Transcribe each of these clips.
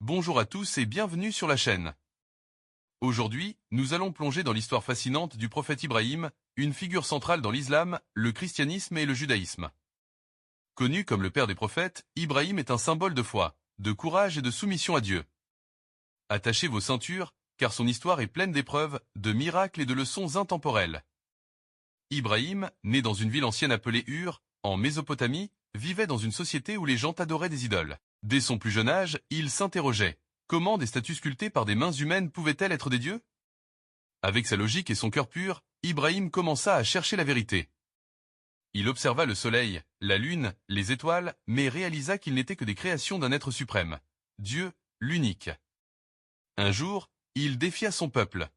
Bonjour à tous et bienvenue sur la chaîne. Aujourd'hui, nous allons plonger dans l'histoire fascinante du prophète Ibrahim, une figure centrale dans l'islam, le christianisme et le judaïsme. Connu comme le père des prophètes, Ibrahim est un symbole de foi, de courage et de soumission à Dieu. Attachez vos ceintures, car son histoire est pleine d'épreuves, de miracles et de leçons intemporelles. Ibrahim, né dans une ville ancienne appelée Ur, en Mésopotamie, vivait dans une société où les gens adoraient des idoles. Dès son plus jeune âge, il s'interrogeait. Comment des statues sculptées par des mains humaines pouvaient-elles être des dieux? Avec sa logique et son cœur pur, Ibrahim commença à chercher la vérité. Il observa le soleil, la lune, les étoiles, mais réalisa qu'ils n'étaient que des créations d'un être suprême, Dieu, l'unique. Un jour, il défia son peuple.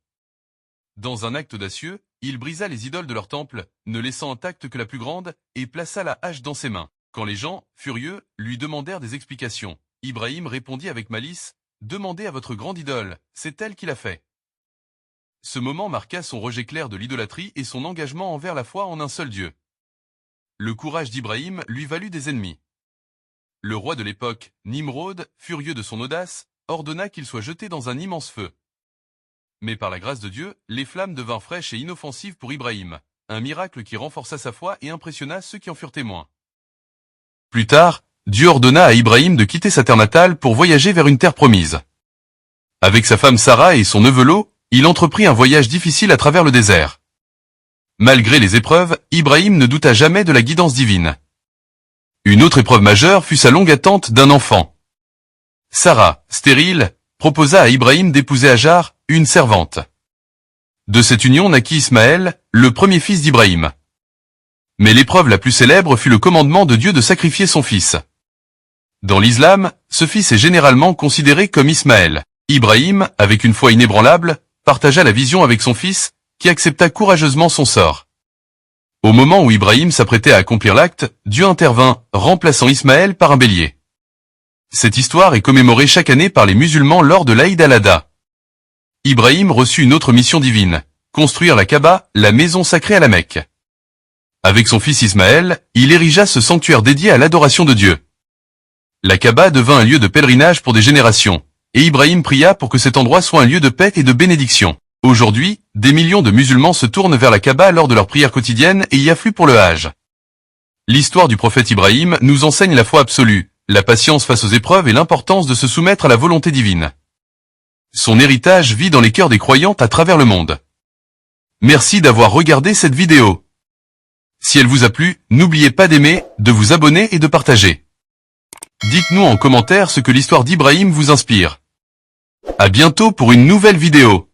Dans un acte audacieux, il brisa les idoles de leur temple, ne laissant intacte que la plus grande, et plaça la hache dans ses mains. Quand les gens, furieux, lui demandèrent des explications, Ibrahim répondit avec malice, « Demandez à votre grande idole, c'est elle qui l'a fait. » Ce moment marqua son rejet clair de l'idolâtrie et son engagement envers la foi en un seul Dieu. Le courage d'Ibrahim lui valut des ennemis. Le roi de l'époque, Nimrod, furieux de son audace, ordonna qu'il soit jeté dans un immense feu. Mais par la grâce de Dieu, les flammes devinrent fraîches et inoffensives pour Ibrahim, un miracle qui renforça sa foi et impressionna ceux qui en furent témoins. Plus tard, Dieu ordonna à Ibrahim de quitter sa terre natale pour voyager vers une terre promise. Avec sa femme Sarah et son neveu Lot, il entreprit un voyage difficile à travers le désert. Malgré les épreuves, Ibrahim ne douta jamais de la guidance divine. Une autre épreuve majeure fut sa longue attente d'un enfant. Sarah, stérile, proposa à Ibrahim d'épouser Hajar, une servante. De cette union naquit Ismaël, le premier fils d'Ibrahim. Mais l'épreuve la plus célèbre fut le commandement de Dieu de sacrifier son fils. Dans l'islam, ce fils est généralement considéré comme Ismaël. Ibrahim, avec une foi inébranlable, partagea la vision avec son fils, qui accepta courageusement son sort. Au moment où Ibrahim s'apprêtait à accomplir l'acte, Dieu intervint, remplaçant Ismaël par un bélier. Cette histoire est commémorée chaque année par les musulmans lors de l'Aïd al-Adha. Ibrahim reçut une autre mission divine, construire la Kaaba, la maison sacrée à la Mecque. Avec son fils Ismaël, il érigea ce sanctuaire dédié à l'adoration de Dieu. La Kaaba devint un lieu de pèlerinage pour des générations, et Ibrahim pria pour que cet endroit soit un lieu de paix et de bénédiction. Aujourd'hui, des millions de musulmans se tournent vers la Kaaba lors de leurs prières quotidiennes et y affluent pour le Hajj. L'histoire du prophète Ibrahim nous enseigne la foi absolue, la patience face aux épreuves et l'importance de se soumettre à la volonté divine. Son héritage vit dans les cœurs des croyants à travers le monde. Merci d'avoir regardé cette vidéo. Si elle vous a plu, n'oubliez pas d'aimer, de vous abonner et de partager. Dites-nous en commentaire ce que l'histoire d'Ibrahim vous inspire. À bientôt pour une nouvelle vidéo.